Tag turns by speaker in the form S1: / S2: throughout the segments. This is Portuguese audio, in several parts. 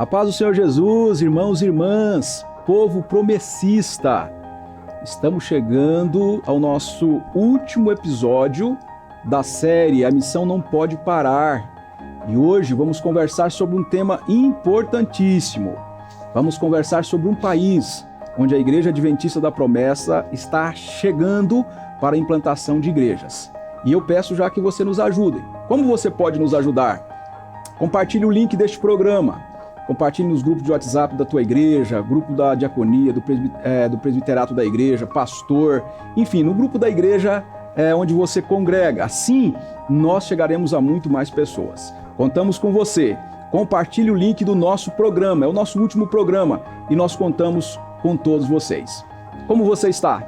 S1: paz do Senhor Jesus, irmãos e irmãs, povo promessista. Estamos chegando ao nosso último episódio da série A Missão Não Pode Parar. E hoje vamos conversar sobre um tema importantíssimo. Vamos conversar sobre um país onde a Igreja Adventista da Promessa está chegando para a implantação de igrejas. E eu peço já que você nos ajude. Como você pode nos ajudar? Compartilhe o link deste programa. Compartilhe nos grupos de WhatsApp da tua igreja, grupo da diaconia, do presbiterato da igreja, pastor, enfim, no grupo da igreja onde você congrega. Assim, nós chegaremos a muito mais pessoas. Contamos com você. Compartilhe o link do nosso programa, é o nosso último programa e nós contamos com todos vocês. Como você está?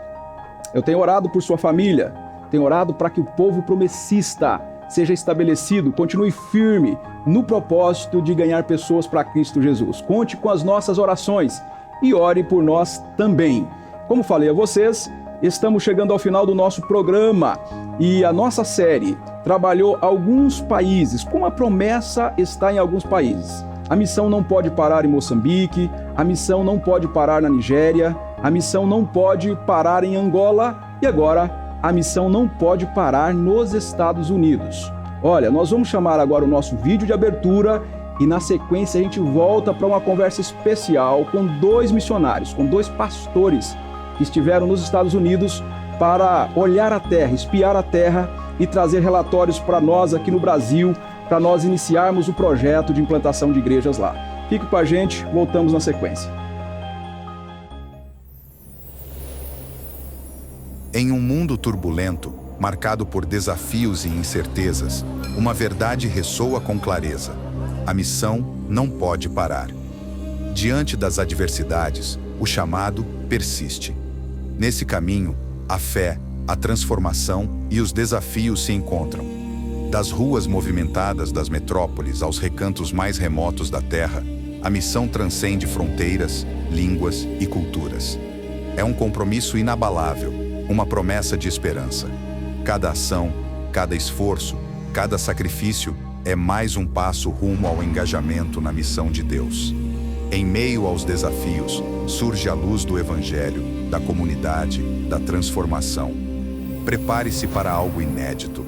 S1: Eu tenho orado por sua família, tenho orado para que o povo promessista seja estabelecido, continue firme no propósito de ganhar pessoas para Cristo Jesus. Conte com as nossas orações e ore por nós também. Como falei a vocês, estamos chegando ao final do nosso programa e a nossa série trabalhou alguns países, como a promessa está em alguns países. A missão não pode parar em Moçambique, a missão não pode parar na Nigéria, a missão não pode parar em Angola e agora a missão não pode parar nos Estados Unidos. Olha, nós vamos chamar agora o nosso vídeo de abertura e na sequência a gente volta para uma conversa especial com dois missionários, com dois pastores que estiveram nos Estados Unidos para olhar a terra, espiar a terra e trazer relatórios para nós aqui no Brasil, para nós iniciarmos o projeto de implantação de igrejas lá. Fique com a gente, voltamos na sequência.
S2: Em um mundo turbulento, marcado por desafios e incertezas, uma verdade ressoa com clareza: a missão não pode parar. Diante das adversidades, o chamado persiste. Nesse caminho, a fé, a transformação e os desafios se encontram. Das ruas movimentadas das metrópoles aos recantos mais remotos da terra, a missão transcende fronteiras, línguas e culturas. É um compromisso inabalável, uma promessa de esperança. Cada ação, cada esforço, cada sacrifício é mais um passo rumo ao engajamento na missão de Deus. Em meio aos desafios, surge a luz do Evangelho, da comunidade, da transformação. Prepare-se para algo inédito.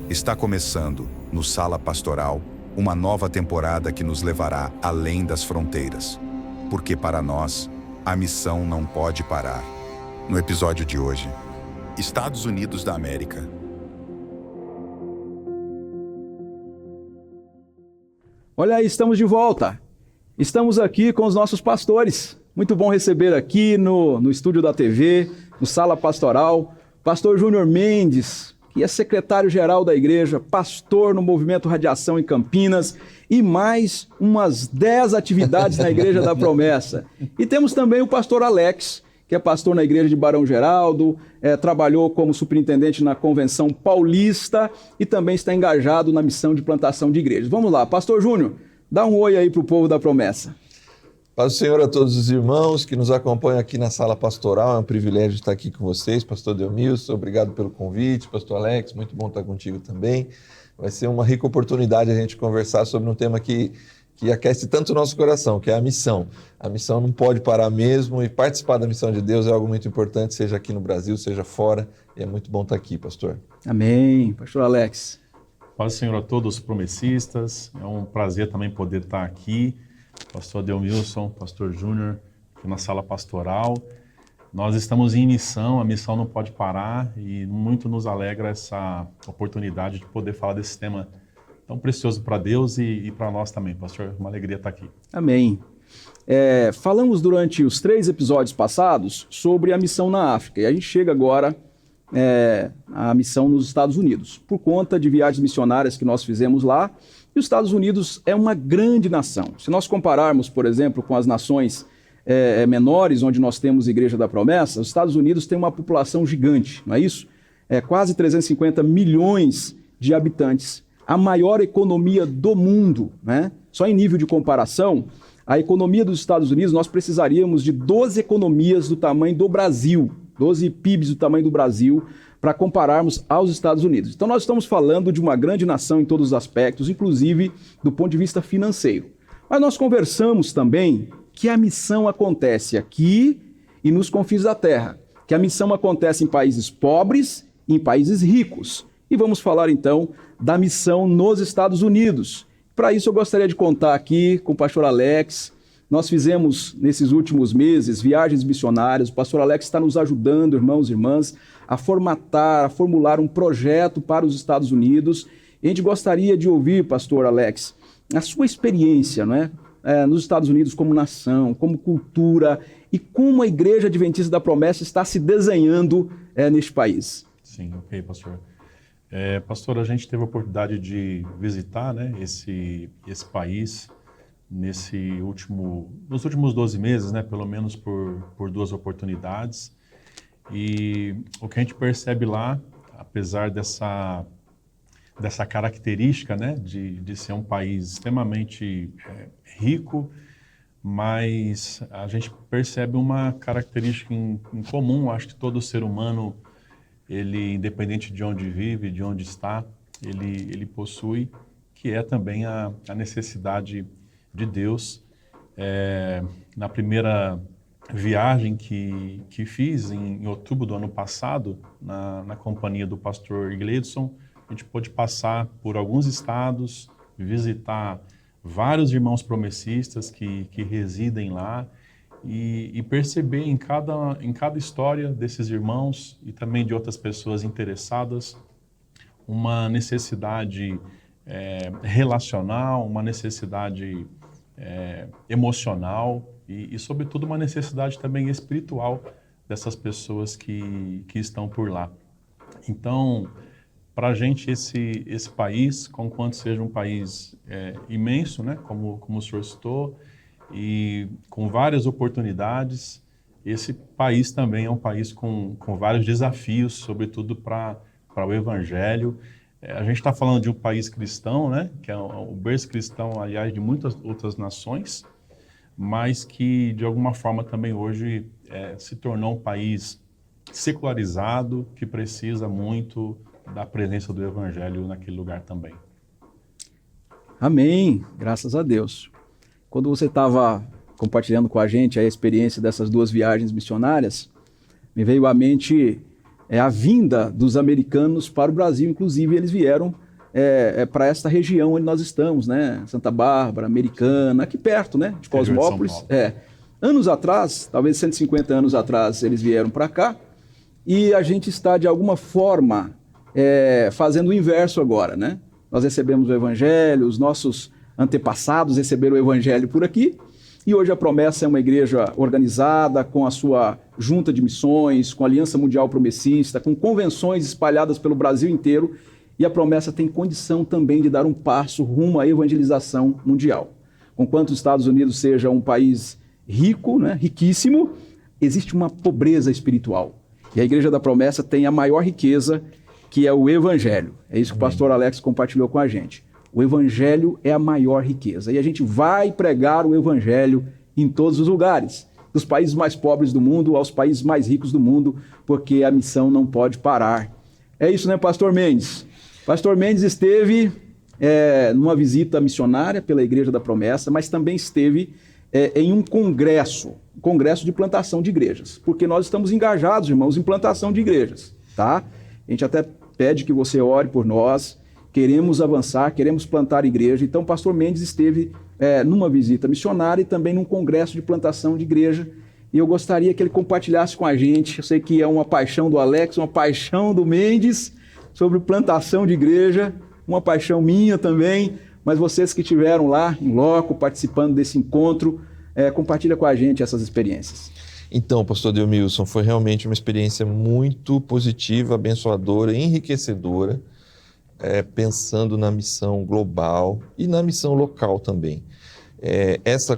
S2: Está começando, no Sala Pastoral, uma nova temporada que nos levará além das fronteiras. Porque para nós, a missão não pode parar. No episódio de hoje, Estados Unidos da América.
S1: Olha aí, estamos de volta. Estamos aqui com os nossos pastores. Muito bom receber aqui no estúdio da TV, no Sala Pastoral, pastor Júnior Mendes, que é secretário-geral da igreja, pastor no Movimento Radiação em Campinas e mais umas 10 atividades na Igreja da Promessa. E temos também o pastor Alex, que é pastor na igreja de Barão Geraldo, trabalhou como superintendente na Convenção Paulista e também está engajado na missão de plantação de igrejas. Vamos lá, pastor Júnior, dá um oi aí para o povo da promessa.
S3: Paz do Senhor a todos os irmãos que nos acompanham aqui na Sala Pastoral, é um privilégio estar aqui com vocês, pastor Delmilson, obrigado pelo convite, pastor Alex, muito bom estar contigo também. Vai ser uma rica oportunidade a gente conversar sobre um tema que aquece tanto o nosso coração, que é a missão. A missão não pode parar mesmo e participar da missão de Deus é algo muito importante, seja aqui no Brasil, seja fora, e é muito bom estar aqui, pastor.
S1: Amém. Pastor Alex.
S4: Paz do Senhor a todos os promessistas, é um prazer também poder estar aqui, pastor Delmilson, pastor Júnior, aqui na Sala Pastoral. Nós estamos em missão, a missão não pode parar e muito nos alegra essa oportunidade de poder falar desse tema tão precioso para Deus e para nós também, pastor. Uma alegria estar aqui.
S1: Amém. Falamos durante os 3 episódios passados sobre a missão na África. E a gente chega agora à missão nos Estados Unidos. Por conta de viagens missionárias que nós fizemos lá, e os Estados Unidos é uma grande nação. Se nós compararmos, por exemplo, com as nações menores, onde nós temos Igreja da Promessa, os Estados Unidos têm uma população gigante, não é isso? Quase 350 milhões de habitantes. A maior economia do mundo, né? Só em nível de comparação, a economia dos Estados Unidos, nós precisaríamos de 12 economias do tamanho do Brasil, 12 PIBs do tamanho do Brasil, para compararmos aos Estados Unidos. Então nós estamos falando de uma grande nação em todos os aspectos, inclusive do ponto de vista financeiro. Mas nós conversamos também que a missão acontece aqui e nos confins da terra, que a missão acontece em países pobres e em países ricos. E vamos falar então da missão nos Estados Unidos. Para isso eu gostaria de contar aqui com o pastor Alex. Nós fizemos nesses últimos meses viagens missionárias. O pastor Alex está nos ajudando, irmãos e irmãs, a formatar, a formular um projeto para os Estados Unidos. E a gente gostaria de ouvir, pastor Alex, a sua experiência, não é? Nos Estados Unidos como nação, como cultura e como a Igreja Adventista da Promessa está se desenhando neste país.
S4: Sim, ok, pastor. Pastor, a gente teve a oportunidade de visitar, né, esse país nos últimos 12 meses, né, pelo menos por 2 oportunidades. E o que a gente percebe lá, apesar dessa característica, né, de ser um país extremamente rico, mas a gente percebe uma característica em comum. Acho que todo ser humano, ele, independente de onde vive, de onde está, ele possui, que é também a necessidade de Deus. Na primeira viagem que fiz em outubro do ano passado, na companhia do pastor Gleidson, a gente pôde passar por alguns estados, visitar vários irmãos promessistas que residem lá e perceber em cada história desses irmãos e também de outras pessoas interessadas uma necessidade relacional, uma necessidade emocional e, sobretudo, uma necessidade também espiritual dessas pessoas que estão por lá. Então, para a gente, esse país, conquanto seja um país imenso, né, como o senhor citou, e com várias oportunidades, esse país também é um país com vários desafios, sobretudo para o Evangelho. A gente está falando de um país cristão, né, que é o berço cristão, aliás, de muitas outras nações, mas que, de alguma forma, também hoje se tornou um país secularizado, que precisa muito da presença do Evangelho naquele lugar também.
S1: Amém, graças a Deus. Quando você estava compartilhando com a gente a experiência dessas 2 viagens missionárias, me veio à mente a vinda dos americanos para o Brasil. Inclusive, eles vieram para esta região onde nós estamos, né? Santa Bárbara, Americana, aqui perto, né? De Cosmópolis. Anos atrás, talvez 150 anos atrás, eles vieram para cá e a gente está, de alguma forma, fazendo o inverso agora, né? Nós recebemos o Evangelho, os nossos antepassados receberam o Evangelho por aqui, e hoje a Promessa é uma igreja organizada, com a sua junta de missões, com a Aliança Mundial Promessista, com convenções espalhadas pelo Brasil inteiro, e a Promessa tem condição também de dar um passo rumo à evangelização mundial. Conquanto os Estados Unidos seja um país rico, né, riquíssimo, existe uma pobreza espiritual. E a Igreja da Promessa tem a maior riqueza, que é o Evangelho. É isso que o pastor Alex compartilhou com a gente. O Evangelho é a maior riqueza. E a gente vai pregar o Evangelho em todos os lugares, dos países mais pobres do mundo aos países mais ricos do mundo, porque a missão não pode parar. É isso, né, pastor Mendes? Pastor Mendes esteve numa visita missionária pela Igreja da Promessa, mas também esteve em um congresso de plantação de igrejas, porque nós estamos engajados, irmãos, em plantação de igrejas, tá? A gente até pede que você ore por nós, queremos avançar, queremos plantar igreja. Então, o pastor Mendes esteve numa visita missionária e também num congresso de plantação de igreja, e eu gostaria que ele compartilhasse com a gente. Eu sei que é uma paixão do Alex, uma paixão do Mendes, sobre plantação de igreja, uma paixão minha também, mas vocês que estiveram lá em loco, participando desse encontro, compartilha com a gente essas experiências.
S3: Então, pastor Delmilson, foi realmente uma experiência muito positiva, abençoadora, enriquecedora, pensando na missão global e na missão local também.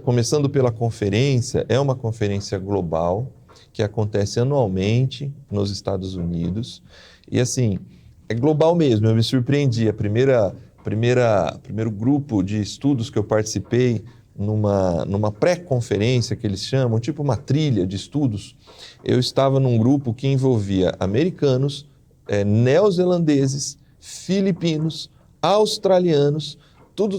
S3: Começando pela conferência, é uma conferência global que acontece anualmente nos Estados Unidos. E assim, é global mesmo, eu me surpreendi. Primeiro grupo de estudos que eu participei numa pré-conferência que eles chamam, tipo uma trilha de estudos, eu estava num grupo que envolvia americanos, neozelandeses, filipinos, australianos,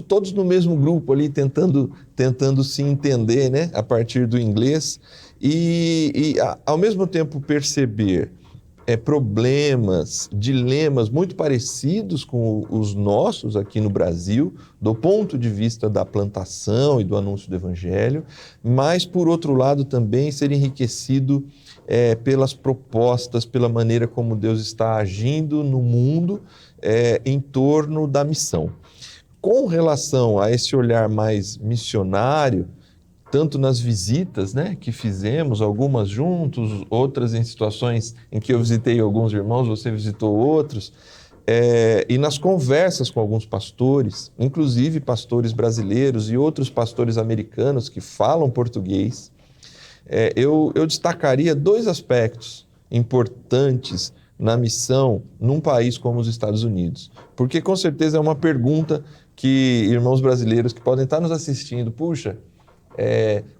S3: todos no mesmo grupo ali, tentando se entender, né, a partir do inglês, e ao mesmo tempo perceber problemas, dilemas muito parecidos com os nossos aqui no Brasil, do ponto de vista da plantação e do anúncio do Evangelho, mas, por outro lado, também ser enriquecido pelas propostas, pela maneira como Deus está agindo no mundo em torno da missão. Com relação a esse olhar mais missionário, tanto nas visitas, né, que fizemos, algumas juntos, outras em situações em que eu visitei alguns irmãos, você visitou outros, e nas conversas com alguns pastores, inclusive pastores brasileiros e outros pastores americanos que falam português, eu destacaria 2 aspectos importantes na missão num país como os Estados Unidos. Porque com certeza é uma pergunta que irmãos brasileiros que podem estar nos assistindo, puxa,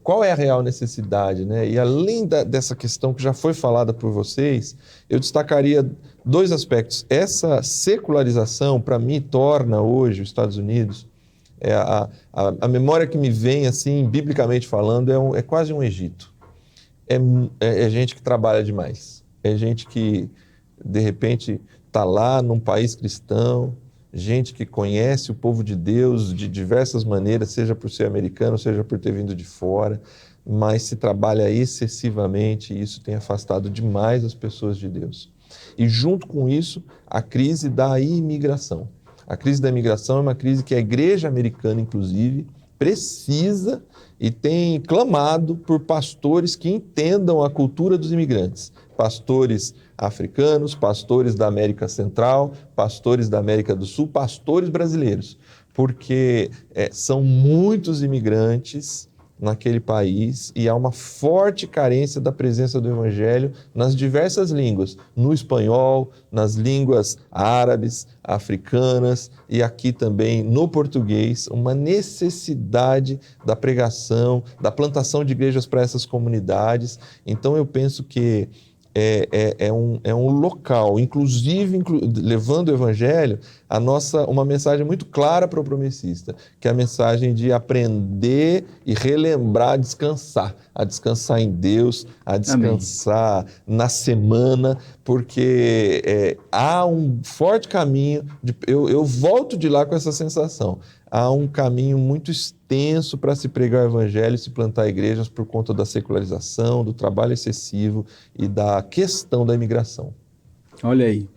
S3: qual é a real necessidade, né? E além dessa questão que já foi falada por vocês, eu destacaria 2 aspectos. Essa secularização, para mim, torna hoje os Estados Unidos, a memória que me vem, assim, biblicamente falando, é quase um Egito. É gente que trabalha demais. É gente que, de repente, está lá num país cristão, gente que conhece o povo de Deus de diversas maneiras, seja por ser americano, seja por ter vindo de fora, mas se trabalha excessivamente e isso tem afastado demais as pessoas de Deus. E junto com isso, a crise da imigração. A crise da imigração é uma crise que a igreja americana, inclusive, precisa e tem clamado por pastores que entendam a cultura dos imigrantes. Pastores africanos, pastores da América Central, pastores da América do Sul, pastores brasileiros, porque são muitos imigrantes naquele país e há uma forte carência da presença do Evangelho nas diversas línguas, no espanhol, nas línguas árabes, africanas e aqui também no português, uma necessidade da pregação, da plantação de igrejas para essas comunidades. Então eu penso que é um local, inclusive levando o Evangelho, uma mensagem muito clara para o promessista, que é a mensagem de aprender e relembrar, a descansar em Deus, a descansar na semana, porque há um forte caminho, eu volto de lá com essa sensação, há um caminho muito extenso para se pregar o Evangelho e se plantar igrejas por conta da secularização, do trabalho excessivo e da questão da imigração.
S1: Olha aí.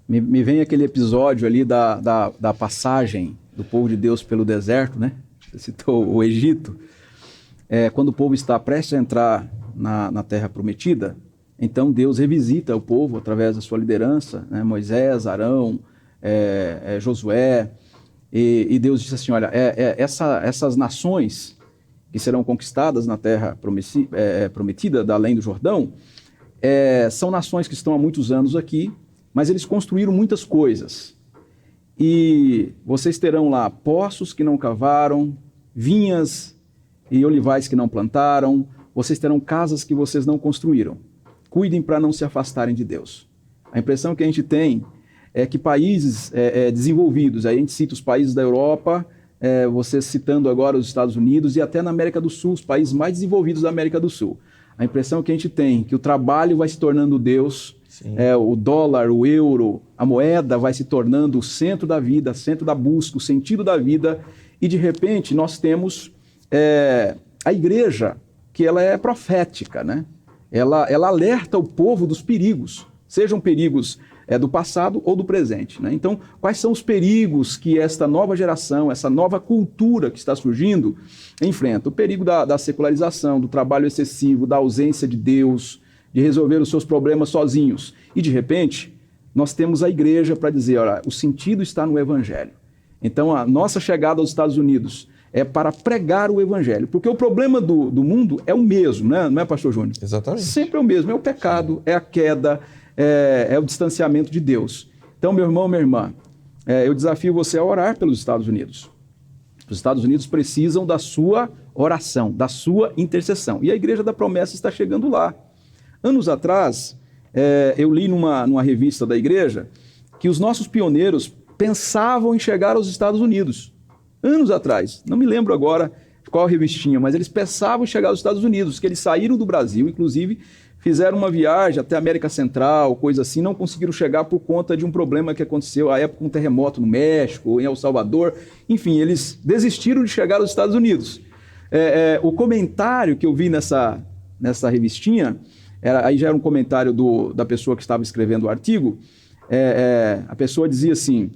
S1: Me vem aquele episódio ali da passagem do povo de Deus pelo deserto, né? Você citou o Egito. Quando o povo está prestes a entrar na Terra Prometida, então Deus revisita o povo através da sua liderança, né? Moisés, Arão, Josué, e Deus disse assim, olha, essas nações que serão conquistadas na Terra Prometida, da além do Jordão, são nações que estão há muitos anos aqui, mas eles construíram muitas coisas. E vocês terão lá poços que não cavaram, vinhas e olivais que não plantaram, vocês terão casas que vocês não construíram. Cuidem para não se afastarem de Deus. A impressão que a gente tem é que países desenvolvidos, aí a gente cita os países da Europa, você citando agora os Estados Unidos e até na América do Sul, os países mais desenvolvidos da América do Sul. A impressão que a gente tem é que o trabalho vai se tornando Deus, o dólar, o euro, a moeda vai se tornando o centro da vida, centro da busca, o sentido da vida, e de repente nós temos a igreja, que ela é profética, né? Ela alerta o povo dos perigos, sejam perigos do passado ou do presente, né? Então, quais são os perigos que esta nova geração, essa nova cultura que está surgindo, enfrenta? O perigo da secularização, do trabalho excessivo, da ausência de Deus, de resolver os seus problemas sozinhos. E, de repente, nós temos a igreja para dizer, olha, o sentido está no Evangelho. Então, a nossa chegada aos Estados Unidos é para pregar o Evangelho, porque o problema do mundo é o mesmo, né? Não é, pastor Júnior?
S3: Exatamente.
S1: Sempre é o mesmo, é o pecado, é a queda, é o distanciamento de Deus. Então, meu irmão, minha irmã, eu desafio você a orar pelos Estados Unidos. Os Estados Unidos precisam da sua oração, da sua intercessão. E a Igreja da Promessa está chegando lá. Anos atrás, eu li numa revista da igreja que os nossos pioneiros pensavam em chegar aos Estados Unidos, anos atrás. Não me lembro agora qual revistinha, mas eles pensavam em chegar aos Estados Unidos, que eles saíram do Brasil, inclusive fizeram uma viagem até a América Central, coisa assim, não conseguiram chegar por conta de um problema que aconteceu à época, um terremoto no México, em El Salvador. Enfim, eles desistiram de chegar aos Estados Unidos. O comentário que eu vi nessa revistinha, aí já era um comentário da pessoa que estava escrevendo o artigo, a pessoa dizia assim,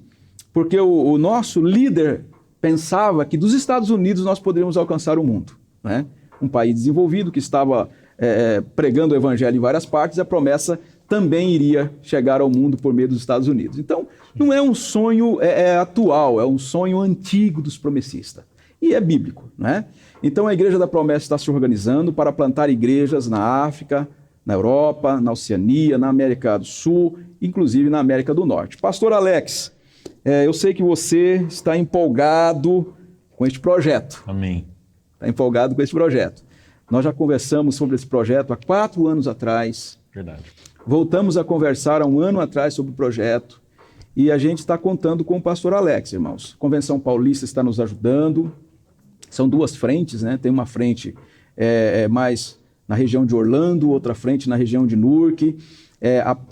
S1: porque o nosso líder pensava que dos Estados Unidos nós poderíamos alcançar o mundo, né? Um país desenvolvido que estava pregando o evangelho em várias partes, a promessa também iria chegar ao mundo por meio dos Estados Unidos. Então, não é um sonho atual, é um sonho antigo dos promessistas. E é bíblico, né? Então, a Igreja da Promessa está se organizando para plantar igrejas na África, na Europa, na Oceania, na América do Sul, inclusive na América do Norte. Pastor Alex, eu sei que você está empolgado com este projeto.
S4: Amém.
S1: Está empolgado com este projeto. Nós já conversamos sobre esse projeto há 4 anos atrás.
S4: Verdade.
S1: Voltamos a conversar há 1 ano atrás sobre o projeto. E a gente está contando com o pastor Alex, irmãos. A Convenção Paulista está nos ajudando. São 2 frentes, né? Tem uma frente mais na região de Orlando, outra frente na região de Newark.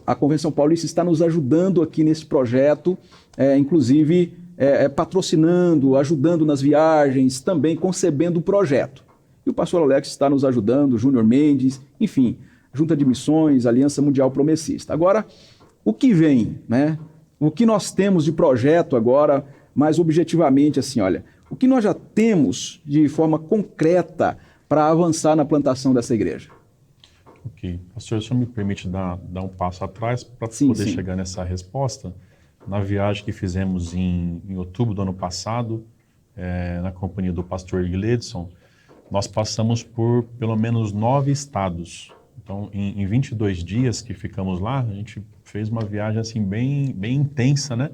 S1: A Convenção Paulista está nos ajudando aqui nesse projeto, inclusive patrocinando, ajudando nas viagens, também concebendo o projeto. E o pastor Alex está nos ajudando, Júnior Mendes, enfim, Junta de Missões, Aliança Mundial Promessista. Agora, o que vem, né? O que nós temos de projeto agora, mais objetivamente assim, olha, o que nós já temos de forma concreta para avançar na plantação dessa igreja?
S4: Ok. Pastor, se o senhor me permite dar um passo atrás para poder chegar nessa resposta. Na viagem que fizemos em outubro do ano passado, na companhia do pastor Gledson, nós passamos por pelo menos 9 estados. Então, em 22 dias que ficamos lá, a gente fez uma viagem assim bem intensa, né?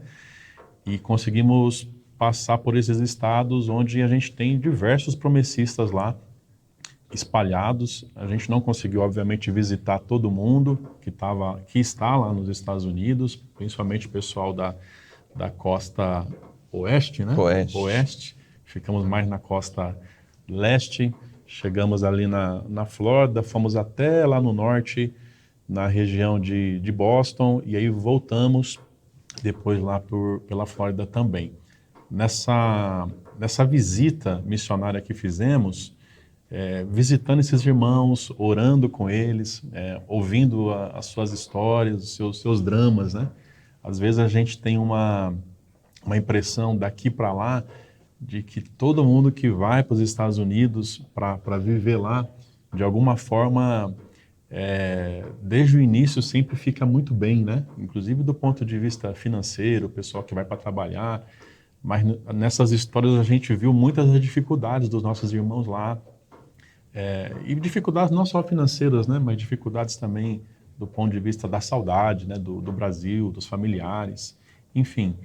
S4: E conseguimos passar por esses estados onde a gente tem diversos promessistas lá, espalhados. A gente não conseguiu, obviamente, visitar todo mundo que está lá nos Estados Unidos, principalmente o pessoal da costa oeste, né? Oeste. Ficamos mais na costa leste, chegamos ali na Flórida, fomos até lá no norte, na região de Boston, e aí voltamos depois lá pela Flórida também. Nessa visita missionária que fizemos, visitando esses irmãos, orando com eles, ouvindo as suas histórias, os seus dramas, né? Às vezes a gente tem uma impressão daqui para lá de que todo mundo que vai para os Estados Unidos para viver lá, de alguma forma, desde o início sempre fica muito bem, né? Inclusive do ponto de vista financeiro, o pessoal que vai para trabalhar, mas nessas histórias a gente viu muitas das dificuldades dos nossos irmãos lá, e dificuldades não só financeiras, né? Mas dificuldades também do ponto de vista da saudade, né? Do Brasil, dos familiares, enfim.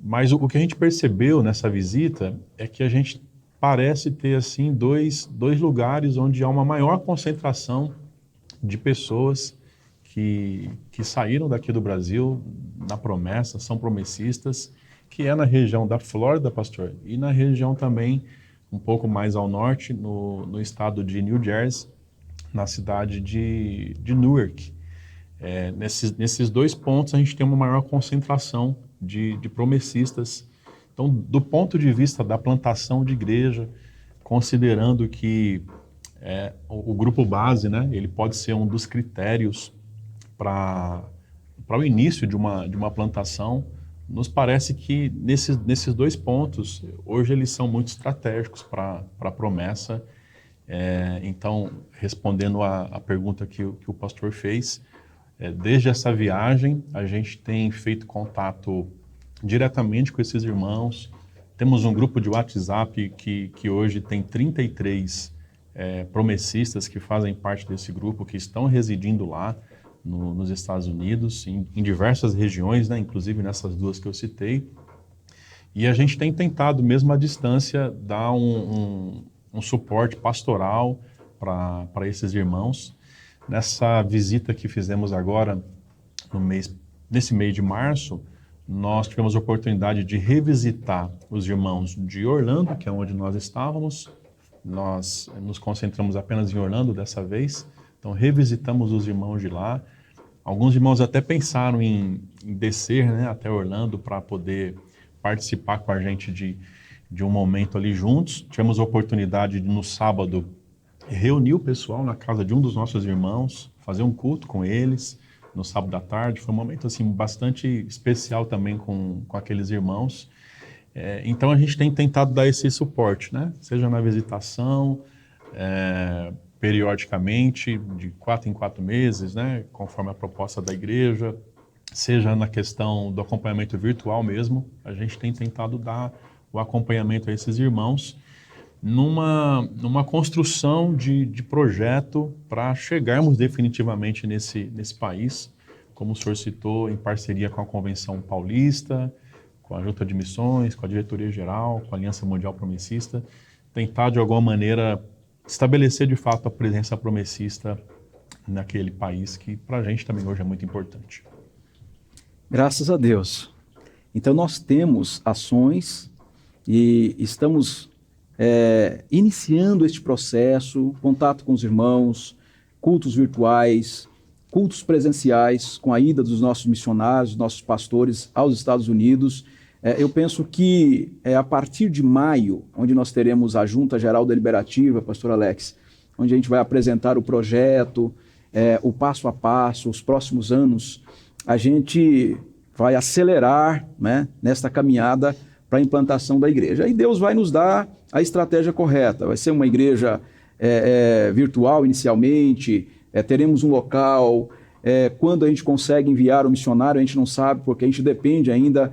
S4: Mas o que a gente percebeu nessa visita é que a gente parece ter assim dois lugares onde há uma maior concentração de pessoas que saíram daqui do Brasil na promessa, são promessistas, que é na região da Flórida, pastor, e na região também um pouco mais ao norte, no estado de New Jersey, na cidade de Newark. Nesses 2 pontos a gente tem uma maior concentração de promessistas. Então, do ponto de vista da plantação de igreja, considerando que o grupo base, né, ele pode ser um dos critérios para o início de uma plantação, nos parece que nesses 2 pontos, hoje eles são muito estratégicos para a promessa. Então, respondendo a pergunta que o pastor fez, desde essa viagem, a gente tem feito contato diretamente com esses irmãos. Temos um grupo de WhatsApp que hoje tem 33 promessistas que fazem parte desse grupo, que estão residindo lá nos Estados Unidos, em diversas regiões, né, inclusive nessas 2 que eu citei. E a gente tem tentado, mesmo à distância, dar um suporte pastoral para esses irmãos. Nessa visita que fizemos agora, nesse mês de março, nós tivemos a oportunidade de revisitar os irmãos de Orlando, que é onde nós estávamos. Nós nos concentramos apenas em Orlando dessa vez, então revisitamos os irmãos de lá. Alguns irmãos até pensaram em descer, né, até Orlando para poder participar com a gente de um momento ali juntos. Tivemos a oportunidade de, no sábado, reunir o pessoal na casa de um dos nossos irmãos, fazer um culto com eles no sábado à tarde. Foi um momento assim, bastante especial também com aqueles irmãos. Então a gente tem tentado dar esse suporte, né? Seja na visitação, periodicamente, de 4 em 4 meses, né? Conforme a proposta da igreja, seja na questão do acompanhamento virtual mesmo, a gente tem tentado dar o acompanhamento a esses irmãos numa construção de projeto para chegarmos definitivamente nesse país, como o senhor citou, em parceria com a Convenção Paulista, com a Junta de Missões, com a Diretoria Geral, com a Aliança Mundial Promessista, tentar de alguma maneira estabelecer de fato a presença promessista naquele país que para a gente também hoje é muito importante.
S1: Graças a Deus. Então nós temos ações e estamos iniciando este processo, contato com os irmãos, cultos virtuais, cultos presenciais, com a ida dos nossos missionários, dos nossos pastores aos Estados Unidos. Eu penso que a partir de maio, onde nós teremos a Junta Geral Deliberativa, pastor Alex, onde a gente vai apresentar o projeto, o passo a passo, os próximos anos, a gente vai acelerar, né, nesta caminhada para a implantação da igreja. E Deus vai nos dar a estratégia correta. Vai ser uma igreja virtual inicialmente, teremos um local. Quando a gente consegue enviar o missionário, a gente não sabe, porque a gente depende ainda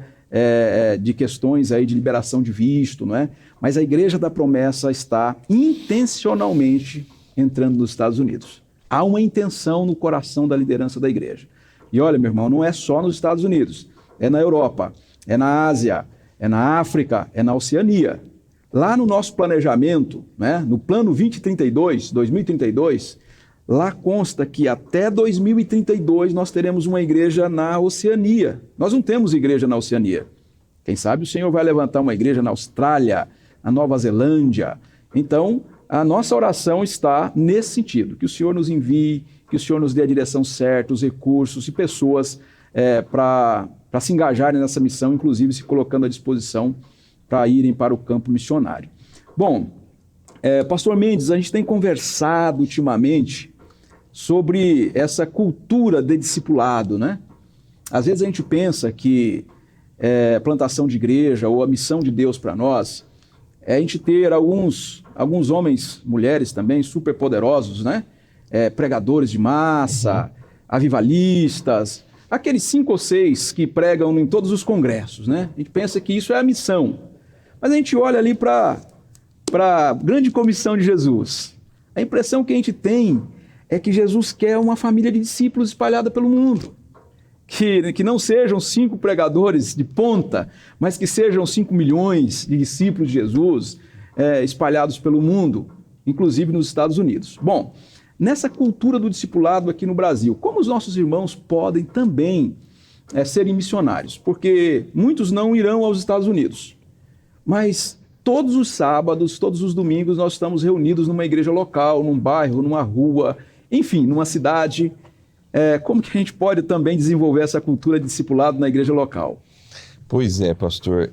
S1: de questões aí de liberação de visto, não é? Mas a Igreja da Promessa está intencionalmente entrando nos Estados Unidos. Há uma intenção no coração da liderança da igreja. E olha, meu irmão, não é só nos Estados Unidos, é na Europa, é na Ásia, é na África, é na Oceania. Lá no nosso planejamento, né, no plano 2032, lá consta que até 2032 nós teremos uma igreja na Oceania. Nós não temos igreja na Oceania. Quem sabe o Senhor vai levantar uma igreja na Austrália, na Nova Zelândia. Então, a nossa oração está nesse sentido, que o Senhor nos envie, que o Senhor nos dê a direção certa, os recursos e pessoas para se engajarem nessa missão, inclusive se colocando à disposição para irem para o campo missionário. Bom, pastor Mendes, a gente tem conversado ultimamente sobre essa cultura de discipulado, né? Às vezes a gente pensa que plantação de igreja ou a missão de Deus para nós é a gente ter alguns homens, mulheres também, super poderosos, né? Pregadores de massa, avivalistas, aqueles 5 ou 6 que pregam em todos os congressos, né? A gente pensa que isso é a missão. Mas a gente olha ali para a grande comissão de Jesus. A impressão que a gente tem é que Jesus quer uma família de discípulos espalhada pelo mundo. Que não sejam 5 pregadores de ponta, mas que sejam 5 milhões de discípulos de Jesus espalhados pelo mundo, inclusive nos Estados Unidos. Bom, nessa cultura do discipulado aqui no Brasil, como os nossos irmãos podem também serem missionários? Porque muitos não irão aos Estados Unidos, mas todos os sábados, todos os domingos, nós estamos reunidos numa igreja local, num bairro, numa rua, enfim, numa cidade. Como que a gente pode também desenvolver essa cultura de discipulado na igreja local?
S3: Pois é, pastor,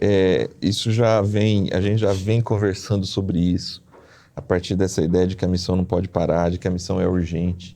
S3: isso a gente já vem conversando sobre isso, a partir dessa ideia de que a missão não pode parar, de que a missão é urgente.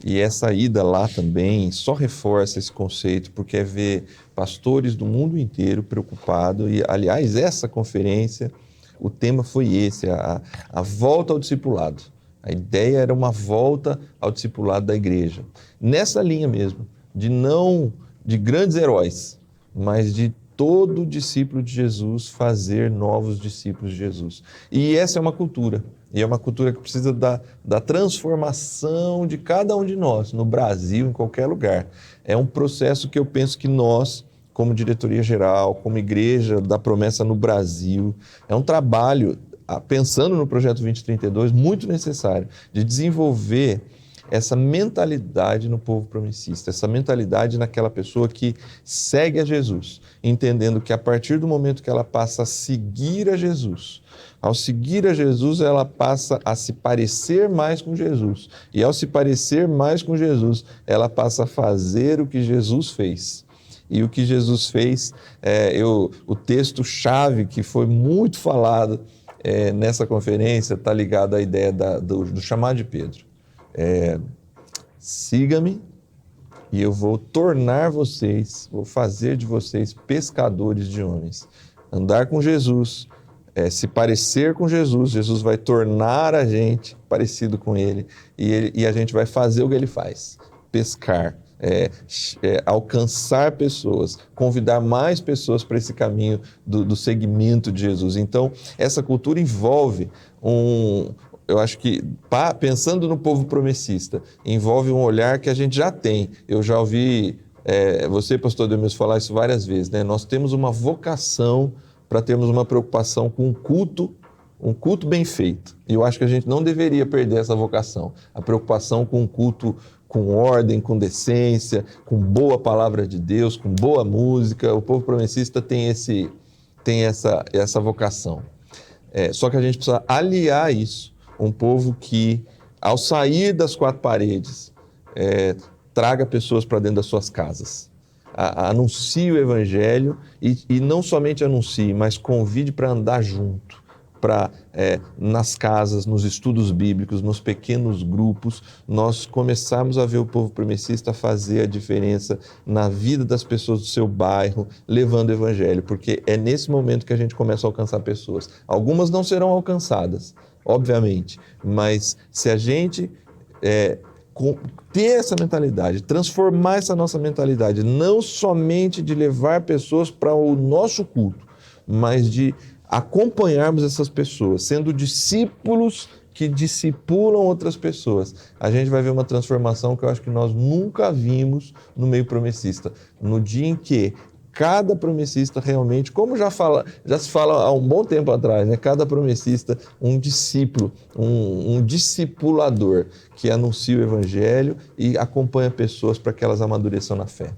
S3: E essa ida lá também só reforça esse conceito, porque é ver pastores do mundo inteiro preocupados. E, aliás, essa conferência, o tema foi esse, a volta ao discipulado. A ideia era uma volta ao discipulado da igreja. Nessa linha mesmo, de grandes heróis, mas de todo discípulo de Jesus fazer novos discípulos de Jesus. E essa é uma cultura. E é uma cultura que precisa da transformação de cada um de nós, no Brasil, em qualquer lugar. É um processo que eu penso que nós, como diretoria geral, como igreja da promessa no Brasil, é um trabalho, pensando no projeto 2032, muito necessário, de desenvolver essa mentalidade no povo promessista, essa mentalidade naquela pessoa que segue a Jesus, entendendo que a partir do momento que ela passa a seguir a Jesus, ao seguir a Jesus, ela passa a se parecer mais com Jesus. E ao se parecer mais com Jesus, ela passa a fazer o que Jesus fez. E o que Jesus fez, o texto-chave que foi muito falado nessa conferência está ligado à ideia do chamado de Pedro. Siga-me e eu vou tornar vocês, vou fazer de vocês pescadores de homens. Andar com Jesus, se parecer com Jesus, Jesus vai tornar a gente parecido com Ele e a gente vai fazer o que Ele faz, pescar, alcançar pessoas, convidar mais pessoas para esse caminho do seguimento de Jesus. Então, essa cultura envolve eu acho que, pensando no povo promessista, envolve um olhar que a gente já tem. Eu já ouvi você, pastor Demilson, falar isso várias vezes, né? Nós temos uma vocação para termos uma preocupação com um culto bem feito. E eu acho que a gente não deveria perder essa vocação, a preocupação com um culto com ordem, com decência, com boa palavra de Deus, com boa música. O povo promessista tem essa vocação. Só que a gente precisa aliar isso, um povo que, ao sair das quatro paredes, traga pessoas para dentro das suas casas. Anuncie o Evangelho e não somente anuncie, mas convide para andar junto, nas casas, nos estudos bíblicos, nos pequenos grupos, nós começarmos a ver o povo promessista fazer a diferença na vida das pessoas do seu bairro, levando o Evangelho, porque é nesse momento que a gente começa a alcançar pessoas. Algumas não serão alcançadas, obviamente, mas se a gente ter essa mentalidade, transformar essa nossa mentalidade, não somente de levar pessoas para o nosso culto, mas de acompanharmos essas pessoas, sendo discípulos que discipulam outras pessoas, a gente vai ver uma transformação que eu acho que nós nunca vimos no meio promessista. No dia em que cada promessista realmente, como já se fala há um bom tempo atrás, né? Cada promessista, um discípulo, um discipulador que anuncia o Evangelho e acompanha pessoas para que elas amadureçam na fé.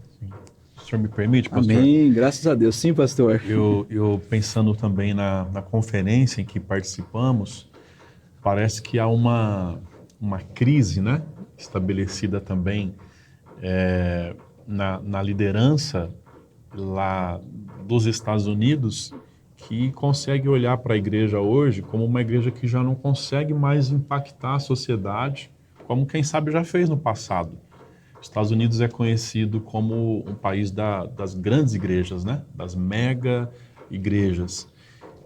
S4: O senhor me permite, pastor?
S1: Amém, graças a Deus. Sim, pastor.
S4: Eu pensando também na conferência em que participamos, parece que há uma crise, né, estabelecida também na liderança lá dos Estados Unidos, que consegue olhar para a igreja hoje como uma igreja que já não consegue mais impactar a sociedade, como quem sabe já fez no passado. Os Estados Unidos é conhecido como um país das grandes igrejas, né? Das mega igrejas.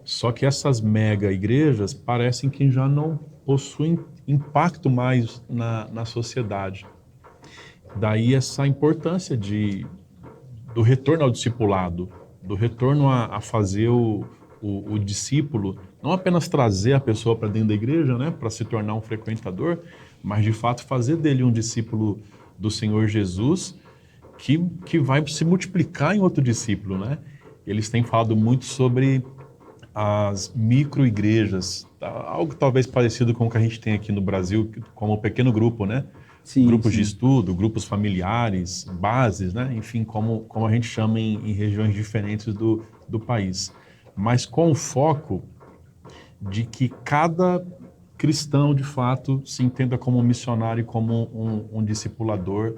S4: Só que essas mega igrejas parecem que já não possuem impacto mais na sociedade. Daí essa importância do retorno ao discipulado, do retorno a fazer o discípulo, não apenas trazer a pessoa para dentro da igreja, né, para se tornar um frequentador, mas de fato fazer dele um discípulo do Senhor Jesus, que vai se multiplicar em outro discípulo, né? Eles têm falado muito sobre as micro-igrejas, algo talvez parecido com o que a gente tem aqui no Brasil, como um pequeno grupo, né?
S1: Sim,
S4: grupos
S1: sim.
S4: de estudo, grupos familiares, bases, né? Enfim, como a gente chama em regiões diferentes do país. Mas com o foco de que cada cristão, de fato, se entenda como um missionário, como um discipulador,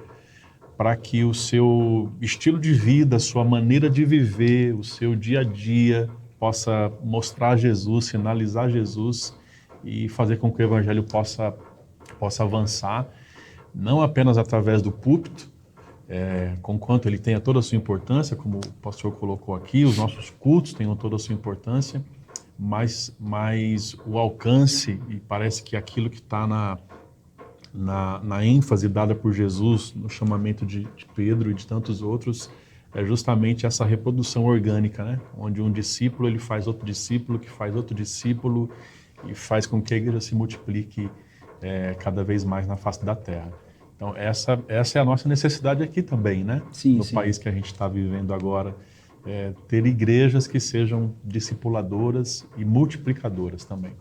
S4: para que o seu estilo de vida, a sua maneira de viver, o seu dia a dia, possa mostrar Jesus, sinalizar Jesus e fazer com que o evangelho possa avançar, não apenas através do púlpito, conquanto ele tenha toda a sua importância, como o pastor colocou aqui, os nossos cultos tenham toda a sua importância, mas o alcance, e parece que aquilo que está na ênfase dada por Jesus, no chamamento de Pedro e de tantos outros, é justamente essa reprodução orgânica, né? Onde um discípulo ele faz outro discípulo, que faz outro discípulo, e faz com que a igreja se multiplique cada vez mais na face da terra. Então essa é a nossa necessidade aqui também, né?
S1: Sim,
S4: no
S1: sim.
S4: país que a gente está vivendo agora, ter igrejas que sejam discipuladoras e multiplicadoras também.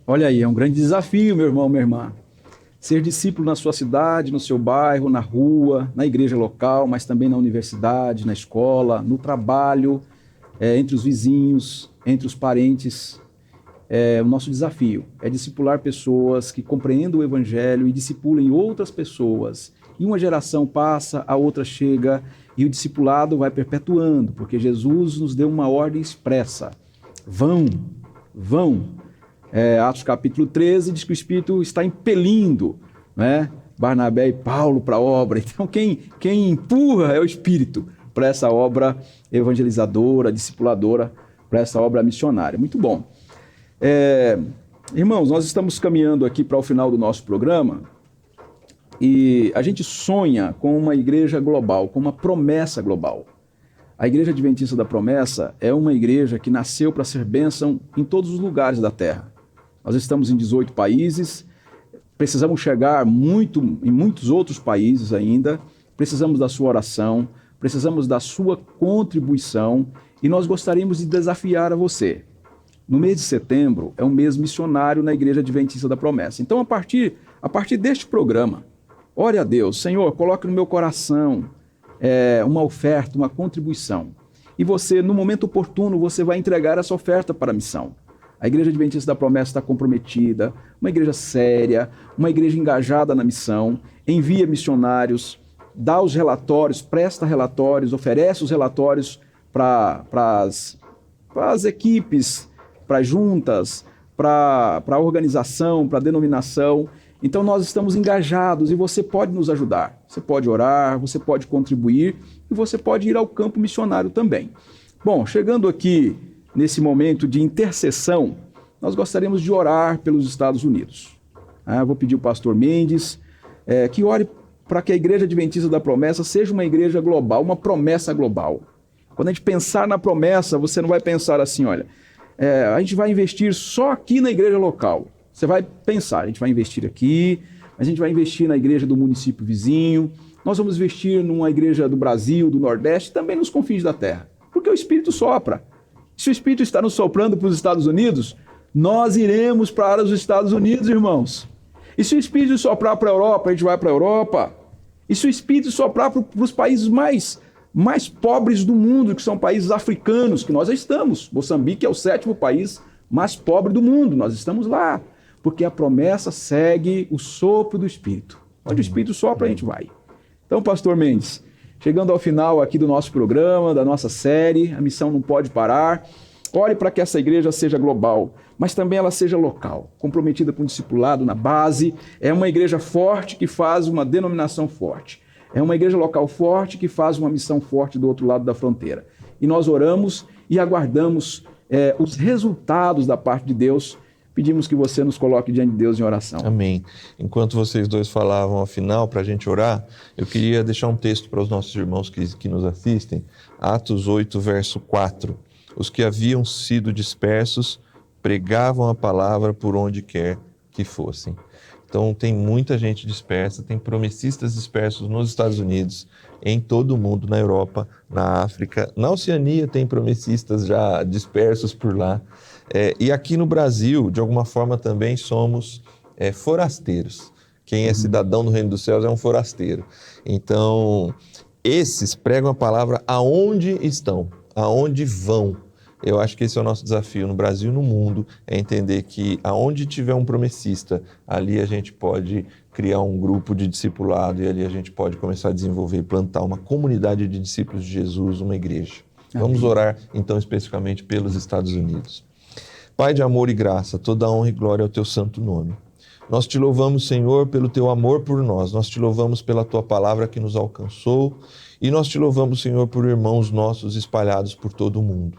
S1: Olha aí, é um grande desafio, meu irmão, minha irmã. ser discípulo na sua cidade, no seu bairro, na rua, na igreja local, mas também na universidade, na escola, no trabalho, entre os vizinhos, entre os parentes. O nosso desafio é discipular pessoas que compreendam o Evangelho e discipulem outras pessoas. E uma geração passa, a outra chega, e o discipulado vai perpetuando, porque Jesus nos deu uma ordem expressa. Vão. Atos capítulo 13 diz que o Espírito está impelindo, né, Barnabé e Paulo para a obra. Então quem empurra é o Espírito para essa obra evangelizadora, discipuladora, para essa obra missionária. Muito bom. Irmãos, nós estamos caminhando aqui para o final do nosso programa e a gente sonha com uma igreja global, com uma promessa global. A Igreja Adventista da Promessa é uma igreja que nasceu para ser bênção em todos os lugares da terra. Nós estamos em 18 países, precisamos chegar em muitos outros países ainda, precisamos da sua oração, precisamos da sua contribuição e nós gostaríamos de desafiar a você. No mês de setembro é um mês missionário na Igreja Adventista da Promessa. Então, a partir deste programa, ore a Deus, Senhor, coloque no meu coração uma oferta, uma contribuição. E você, no momento oportuno, você vai entregar essa oferta para a missão. A Igreja Adventista da Promessa está comprometida, uma igreja séria, uma igreja engajada na missão, envia missionários, dá os relatórios, presta relatórios, oferece os relatórios para as equipes, para as juntas, para a organização, para a denominação. Então nós estamos engajados e você pode nos ajudar. Você pode orar, você pode contribuir e você pode ir ao campo missionário também. Bom, chegando aqui nesse momento de intercessão, nós gostaríamos de orar pelos Estados Unidos. Vou pedir ao pastor Mendes que ore para que a Igreja Adventista da Promessa seja uma igreja global, uma promessa global. Quando a gente pensar na promessa, você não vai pensar assim, olha, a gente vai investir só aqui na igreja local. Você vai pensar, a gente vai investir aqui, a gente vai investir na igreja do município vizinho, nós vamos investir numa igreja do Brasil, do Nordeste, também nos confins da terra. Porque o Espírito sopra. Se o Espírito está nos soprando para os Estados Unidos, nós iremos para os Estados Unidos, irmãos. E se o Espírito soprar para a Europa, a gente vai para a Europa. E se o Espírito soprar para os países mais pobres do mundo, que são países africanos, que nós já estamos. Moçambique é o 7º país mais pobre do mundo, nós estamos lá. Porque a promessa segue o sopro do Espírito. Onde o Espírito sopra, a gente vai. Então, pastor Mendes, chegando ao final aqui do nosso programa, da nossa série, a missão não pode parar. Ore para que essa igreja seja global, mas também ela seja local, comprometida com o discipulado na base. É uma igreja forte que faz uma denominação forte. É uma igreja local forte que faz uma missão forte do outro lado da fronteira. E nós oramos e aguardamos os resultados da parte de Deus. Pedimos que você nos coloque diante de Deus em oração.
S3: Amém. Enquanto vocês dois falavam ao final, para a gente orar, eu queria deixar um texto para os nossos irmãos que nos assistem. Atos 8, verso 4. Os que haviam sido dispersos pregavam a palavra por onde quer que fossem. Então tem muita gente dispersa, tem promessistas dispersos nos Estados Unidos, em todo o mundo, na Europa, na África, na Oceania tem promessistas já dispersos por lá. E aqui no Brasil, de alguma forma, também somos forasteiros. Quem é cidadão do Reino dos Céus é um forasteiro. Então, esses pregam a palavra aonde estão, aonde vão. Eu acho que esse é o nosso desafio no Brasil e no mundo, é entender que aonde tiver um promessista, ali a gente pode criar um grupo de discipulado e ali a gente pode começar a desenvolver e plantar uma comunidade de discípulos de Jesus, uma igreja. Vamos orar, então, especificamente pelos Estados Unidos. Pai de amor e graça, toda honra e glória ao teu santo nome. Nós te louvamos, Senhor, pelo teu amor por nós. Nós te louvamos pela tua palavra que nos alcançou e nós te louvamos, Senhor, por irmãos nossos espalhados por todo o mundo.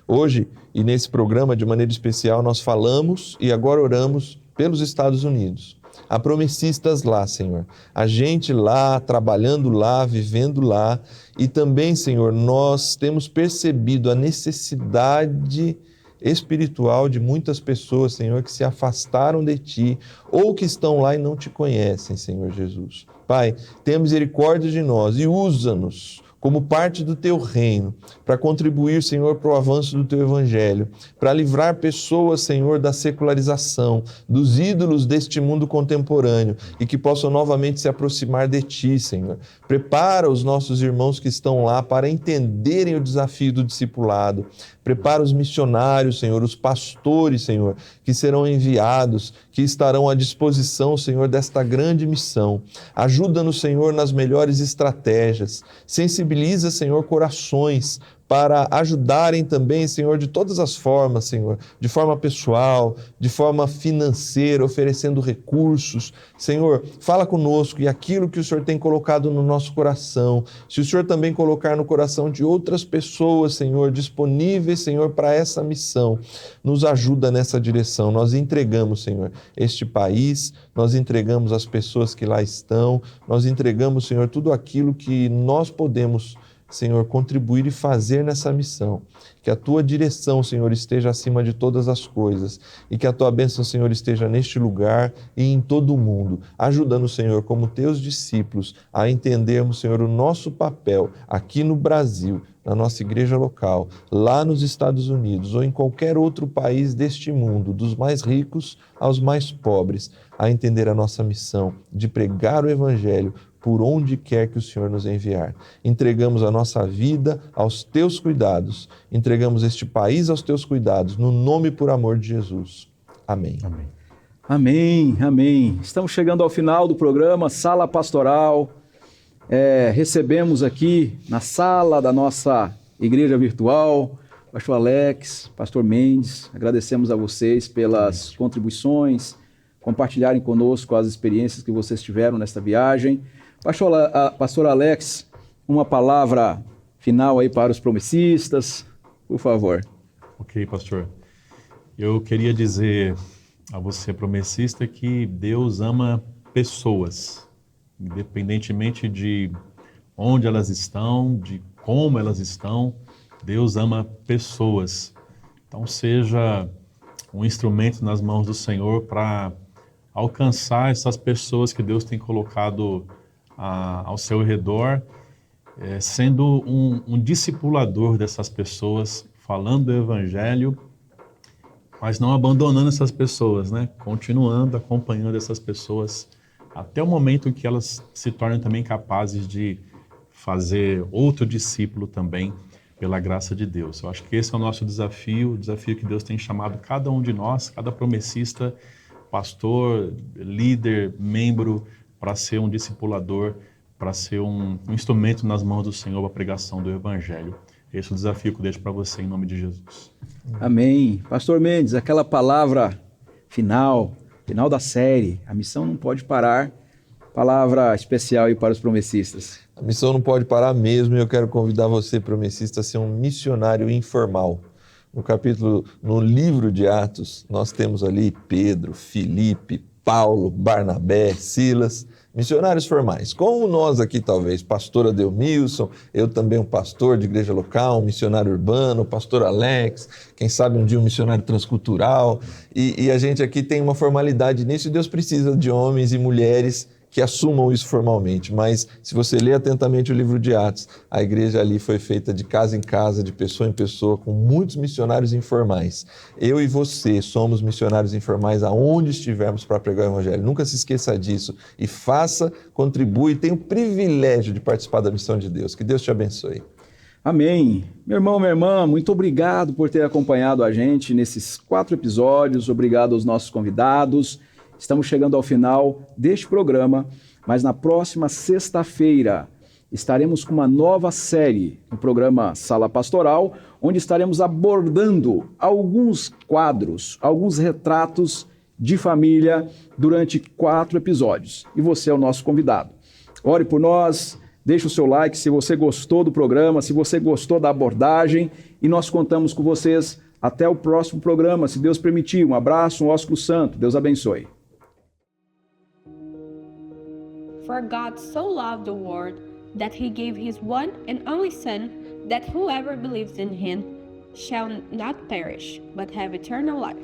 S3: Hoje, e nesse programa, de maneira especial, nós falamos e agora oramos pelos Estados Unidos. Há promessistas lá, Senhor. A gente lá, trabalhando lá, vivendo lá. E também, Senhor, nós temos percebido a necessidade espiritual de muitas pessoas, Senhor, que se afastaram de Ti ou que estão lá e não Te conhecem, Senhor Jesus. Pai, tenha misericórdia de nós e usa-nos como parte do teu reino, para contribuir, Senhor, para o avanço do teu evangelho, para livrar pessoas, Senhor, da secularização, dos ídolos deste mundo contemporâneo e que possam novamente se aproximar de ti, Senhor. Prepara os nossos irmãos que estão lá para entenderem o desafio do discipulado. Prepara os missionários, Senhor, os pastores, Senhor, que serão enviados, que estarão à disposição, Senhor, desta grande missão. Ajuda-nos, Senhor, nas melhores estratégias. Sensibiliza, Senhor, corações para ajudarem também, Senhor, de todas as formas, Senhor, de forma pessoal, de forma financeira, oferecendo recursos. Senhor, fala conosco e aquilo que o Senhor tem colocado no nosso coração, se o Senhor também colocar no coração de outras pessoas, Senhor, disponíveis, Senhor, para essa missão, nos ajuda nessa direção. Nós entregamos, Senhor, este país, nós entregamos as pessoas que lá estão, nós entregamos, Senhor, tudo aquilo que nós podemos, Senhor, contribuir e fazer nessa missão. Que a tua direção, Senhor, esteja acima de todas as coisas e que a tua bênção, Senhor, esteja neste lugar e em todo o mundo. Ajuda-nos, Senhor, como teus discípulos, a entendermos, Senhor, o nosso papel aqui no Brasil, na nossa igreja local, lá nos Estados Unidos ou em qualquer outro país deste mundo, dos mais ricos aos mais pobres, a entender a nossa missão de pregar o Evangelho por onde quer que o Senhor nos enviar. Entregamos a nossa vida aos teus cuidados, entregamos este país aos teus cuidados, no nome e por amor de Jesus. Amém.
S4: Amém.
S1: Amém, amém. Estamos chegando ao final do programa Sala Pastoral. Recebemos aqui na sala da nossa igreja virtual, pastor Alex, pastor Mendes, agradecemos a vocês pelas contribuições, compartilharem conosco as experiências que vocês tiveram nesta viagem. Pastor Alex, uma palavra final aí para os promessistas, por favor.
S4: Ok, pastor. Eu queria dizer a você, promessista, que Deus ama pessoas, independentemente de onde elas estão, de como elas estão, Deus ama pessoas. Então seja um instrumento nas mãos do Senhor para alcançar essas pessoas que Deus tem colocado ao seu redor, sendo um discipulador dessas pessoas, falando do Evangelho, mas não abandonando essas pessoas, né? Continuando, acompanhando essas pessoas até o momento em que elas se tornem também capazes de fazer outro discípulo também, pela graça de Deus. Eu acho que esse é o nosso desafio, o desafio que Deus tem chamado cada um de nós, cada promessista, pastor, líder, membro, para ser um discipulador, para ser um instrumento nas mãos do Senhor para a pregação do Evangelho. Esse é o desafio que eu deixo para você em nome de Jesus.
S1: Amém. Pastor Mendes, aquela palavra final da série, a missão não pode parar, palavra especial aí para os promessistas.
S3: A missão não pode parar mesmo e eu quero convidar você, promessista, a ser um missionário informal. No livro de Atos, nós temos ali Pedro, Filipe, Paulo, Barnabé, Silas, missionários formais, como nós aqui talvez, pastor Adelmilson, eu também um pastor de igreja local, um missionário urbano, o pastor Alex, quem sabe um dia um missionário transcultural, e a gente aqui tem uma formalidade nisso e Deus precisa de homens e mulheres que assumam isso formalmente, mas se você ler atentamente o livro de Atos, a igreja ali foi feita de casa em casa, de pessoa em pessoa, com muitos missionários informais. Eu e você somos missionários informais aonde estivermos para pregar o Evangelho. Nunca se esqueça disso e faça, contribui, tenha o privilégio de participar da missão de Deus. Que Deus te abençoe.
S1: Amém. Meu irmão, minha irmã, muito obrigado por ter acompanhado a gente nesses 4 episódios, obrigado aos nossos convidados. Estamos chegando ao final deste programa, mas na próxima sexta-feira estaremos com uma nova série no programa Sala Pastoral, onde estaremos abordando alguns quadros, alguns retratos de família durante 4 episódios. E você é o nosso convidado. Ore por nós, deixe o seu like se você gostou do programa, se você gostou da abordagem, e nós contamos com vocês até o próximo programa, se Deus permitir. Um abraço, um ósculo santo. Deus abençoe.
S5: For God so loved the world that he gave his one and only Son, that whoever believes in him shall not perish, but have eternal life.